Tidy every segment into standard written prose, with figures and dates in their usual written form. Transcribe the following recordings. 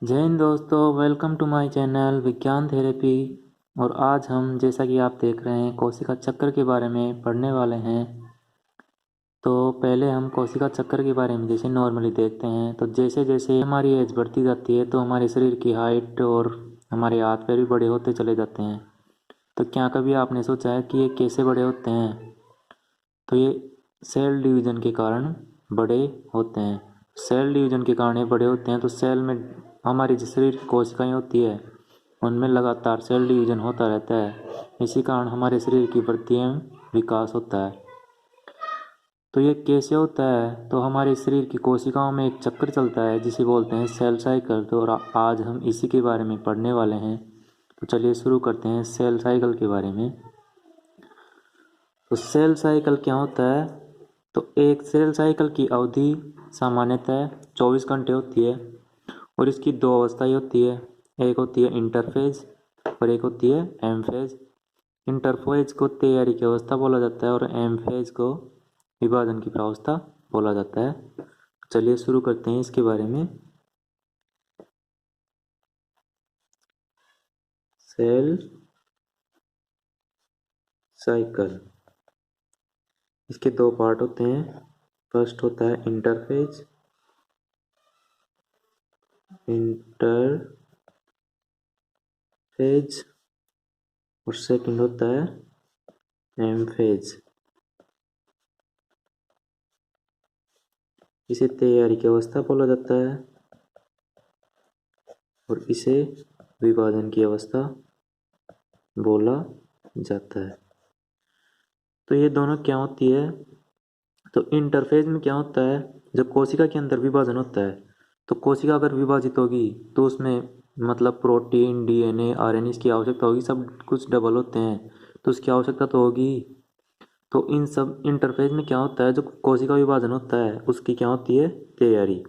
जय हिंद दोस्तों, welcome to my channel विज्ञान थेरेपी। और आज हम जैसा कि आप देख रहे हैं कोशिका चक्र के बारे में पढ़ने वाले हैं। तो पहले हम कोशिका चक्र के बारे में जैसे नॉर्मली देखते हैं, तो जैसे जैसे हमारी एज बढ़ती जाती है तो हमारे शरीर की हाइट और हमारे हाथ पैर भी बड़े होते चले जाते हैं। तो क्या कभी आपने सोचा है कि ये कैसे बड़े होते हैं? तो ये सेल डिवीज़न के कारण बड़े होते हैं। सेल डिवीज़न के कारण ये बड़े होते हैं। तो सेल में हमारी जो शरीर की कोशिकाएं होती है उनमें लगातार सेल डिवीज़न होता रहता है। इसी कारण हमारे शरीर की वृद्धि एवं विकास होता है। तो ये कैसे होता है? तो हमारे शरीर की कोशिकाओं में एक चक्र चलता है जिसे बोलते हैं सेल साइकिल। तो और आज हम इसी के बारे में पढ़ने वाले हैं। तो चलिए शुरू करते हैं सेल साइकिल के बारे में। तो सेल साइकिल क्या होता है? तो एक सेल साइकिल की अवधि सामान्यतः 24 घंटे होती है और इसकी दो अवस्थाएं होती है। एक होती है इंटरफेज और एक होती है एम फेज। इंटरफेज को तैयारी की अवस्था बोला जाता है और एम फेज को विभाजन की प्रावस्था बोला जाता है। चलिए शुरू करते हैं इसके बारे में। सेल साइकिल, इसके दो पार्ट होते हैं। फर्स्ट होता है इंटरफेज इंटरफेज और सेकंड होता है एम फेज। इसे तैयारी की अवस्था बोला जाता है और इसे विभाजन की अवस्था बोला जाता है। तो ये दोनों क्या होती है? तो इंटरफेज में क्या होता है, जब कोशिका के अंदर विभाजन होता है तो कोशिका अगर विभाजित होगी तो उसमें मतलब प्रोटीन, डीएनए, आरएनए की आवश्यकता होगी। सब कुछ डबल होते हैं तो उसकी आवश्यकता तो होगी। तो इन सब इंटरफेज में क्या होता है, जो कोशिका विभाजन होता है उसकी क्या होती है? तैयारी।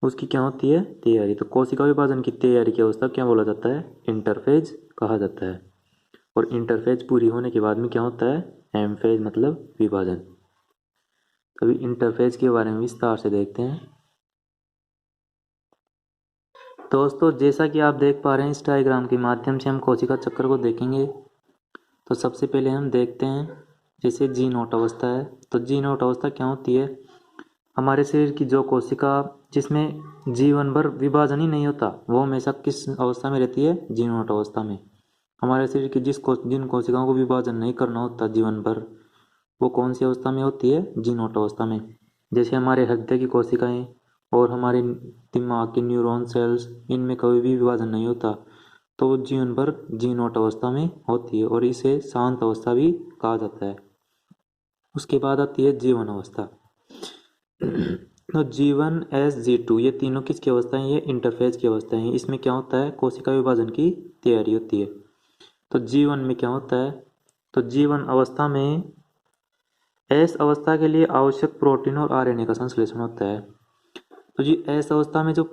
उसकी क्या होती है? तैयारी। तो कोशिका विभाजन की तैयारी की अवस्था क्या बोला जाता है? इंटरफेज कहा जाता है। और इंटरफेज पूरी होने के बाद में क्या होता है? एम फेज मतलब विभाजन। अभी इंटरफेज के बारे में विस्तार से देखते हैं। दोस्तों, जैसा कि आप देख पा रहे हैं इस डायग्राम के माध्यम से हम कोशिका चक्र को देखेंगे। तो सबसे पहले हम देखते हैं जैसे जी नोट अवस्था है। तो जी नोट अवस्था क्या होती है? हमारे शरीर की जो कोशिका जिसमें जीवन भर विभाजन ही नहीं होता वो हमेशा किस अवस्था में रहती है? जी नोट अवस्था में। हमारे शरीर की जिन कोशिकाओं को विभाजन नहीं करना होता जीवन भर, वो कौन सी अवस्था में होती है? जी नोट अवस्था में। जैसे हमारे हृदय की कोशिकाएं और हमारे दिमाग के न्यूरॉन सेल्स, इनमें कभी भी विभाजन नहीं होता तो वो जीवन भर जी नोट अवस्था में होती है और इसे शांत अवस्था भी कहा जाता है। उसके बाद आती है जीवन अवस्था। तो जीवन एस जी टू, ये तीनों किसकी अवस्था है? ये इंटरफेज की अवस्था है। इसमें क्या होता है? कोशिका विभाजन की तैयारी होती है। तो जीवन में क्या होता है? तो जीवन अवस्था में एस अवस्था के लिए आवश्यक प्रोटीन और आरएनए का संश्लेषण होता है। तो जी एस अवस्था में जो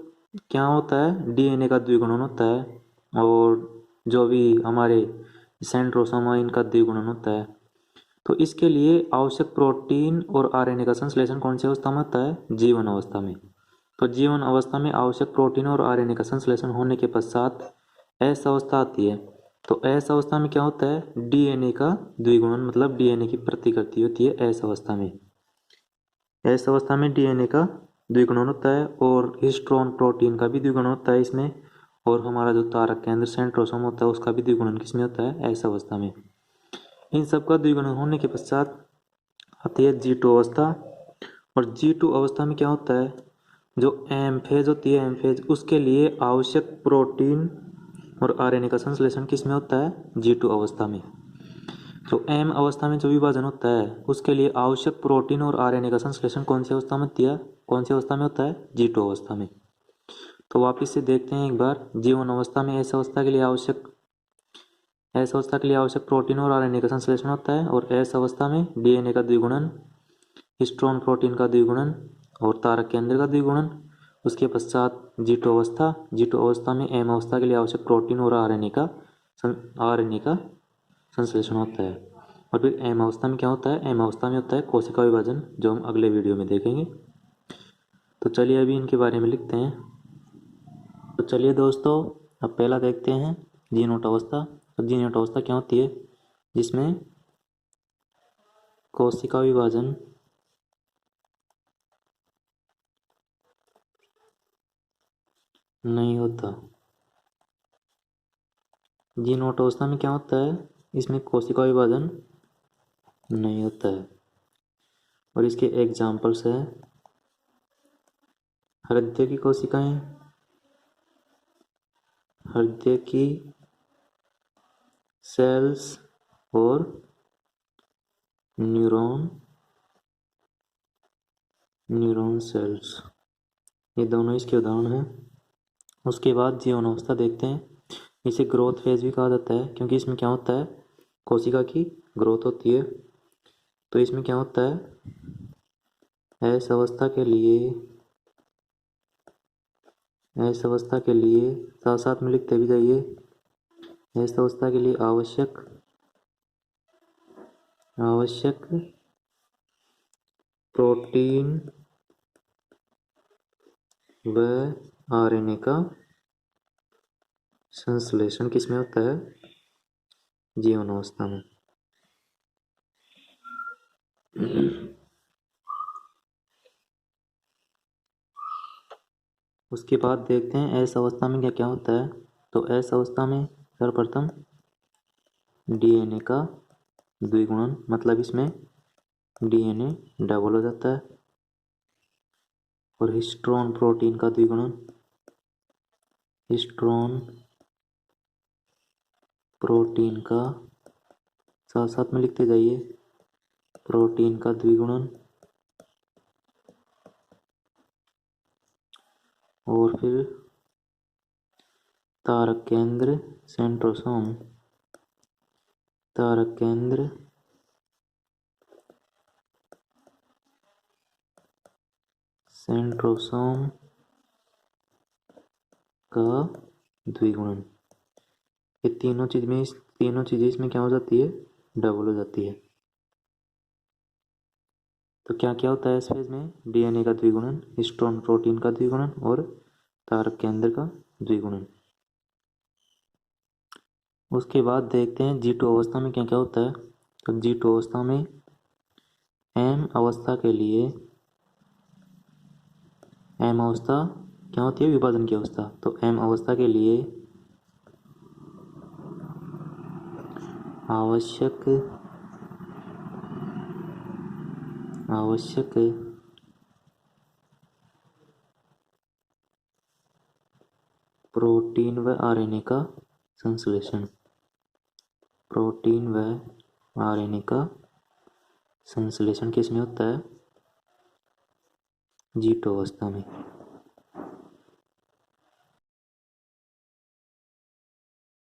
क्या होता है? डीएनए का द्विगुणन होता है और जो भी हमारे सेंट्रोसोम इनका द्विगुणन होता है। तो इसके लिए आवश्यक प्रोटीन और आरएनए का संश्लेषण कौन सी अवस्था में होता है? जीवन अवस्था में। तो जीवन अवस्था में आवश्यक प्रोटीन और आरएनए का संश्लेषण होने के पश्चात एस अवस्था आती है। तो एस अवस्था में क्या होता है? डीएनए का द्विगुणन मतलब डीएनए की प्रतिकृति होती है एस अवस्था में। एस अवस्था में डीएनए का द्विगुणन होता है और हिस्टोन प्रोटीन का भी द्विगुणन होता है इसमें। और हमारा जो तारक केंद्र सेंट्रोसोम होता है उसका भी द्विगुणन किसमें होता है? एस अवस्था में। इन सब का द्विगुणन होने के पश्चात आती है जी टू अवस्था। और जी टू अवस्था में क्या होता है? जो एम फेज होती है, एम फेज, उसके लिए आवश्यक प्रोटीन और आरएनए का संश्लेषण किस में होता है? जी टू अवस्था में। जो एम अवस्था में जो विभाजन होता है उसके लिए आवश्यक प्रोटीन और आरएनए का संश्लेषण कौन सी अवस्था में होती है? कौन सी अवस्था में होता है? जी टू अवस्था में। तो वापिस से देखते हैं एक बार। जीवन अवस्था में एस अवस्था के लिए आवश्यक प्रोटीन और आरएनए का संश्लेषण होता है और एस अवस्था में डीएनए का द्विगुणन, हिस्टोन प्रोटीन का द्विगुणन और तारक केंद्र का द्विगुणन। उसके पश्चात जी टू अवस्था। जी टू अवस्था में एम अवस्था के लिए आवश्यक प्रोटीन और आरएनए का संश्लेषण होता है। और फिर एम अवस्था में क्या होता है? एम अवस्था में होता है कोशिका विभाजन, जो हम अगले वीडियो में देखेंगे। तो चलिए अभी इनके बारे में लिखते हैं। तो चलिए दोस्तों, अब पहला देखते हैं जीनोट अवस्था। तो जीनोट अवस्था क्या होती है? जिसमें कोशिका विभाजन नहीं होता। जीनोट अवस्था में क्या होता है? इसमें कोशिका विभाजन नहीं होता है। और इसके एग्जाम्पल्स है हृदय की कोशिकाएं, हृदय की सेल्स और न्यूरॉन सेल्स, ये दोनों इसके उदाहरण हैं। उसके बाद जीवन अवस्था देखते हैं। इसे ग्रोथ फेज भी कहा जाता है, क्योंकि इसमें क्या होता है? कोशिका की ग्रोथ होती है। तो इसमें क्या होता है? ऐस अवस्था के लिए साथ साथ में लिखते भी जाइए। ऐस अवस्था के लिए आवश्यक प्रोटीन व आरएनए का संश्लेषण किसमें होता है? जीवन अवस्था में। उसके बाद देखते हैं ऐस अवस्था में क्या क्या होता है। तो ऐस अवस्था में सर्वप्रथम डीएनए का द्विगुणन, मतलब इसमें डीएनए डबल हो जाता है। और हिस्टोन प्रोटीन का द्विगुणन, हिस्टोन प्रोटीन का साथ साथ में लिखते जाइए, प्रोटीन का द्विगुणन। और फिर तारक केंद्र सेंट्रोसोम, तारक केंद्र सेंट्रोसोम का द्विगुणन। ये तीनों चीजें इसमें क्या हो जाती है? डबल हो जाती है। तो क्या क्या होता है इस फेज में? डीएनए का द्विगुणन, हिस्टोन प्रोटीन का द्विगुणन और तारक केंद्र का द्विगुणन। उसके बाद देखते हैं G2 अवस्था में क्या क्या होता है। तो G2 अवस्था में एम अवस्था के लिए, एम अवस्था क्या होती है? विभाजन की अवस्था। तो एम अवस्था के लिए आवश्यक प्रोटीन व आरएनए का संश्लेषण, प्रोटीन व आरएनए का संश्लेषण किसमें होता है? G2 अवस्था में।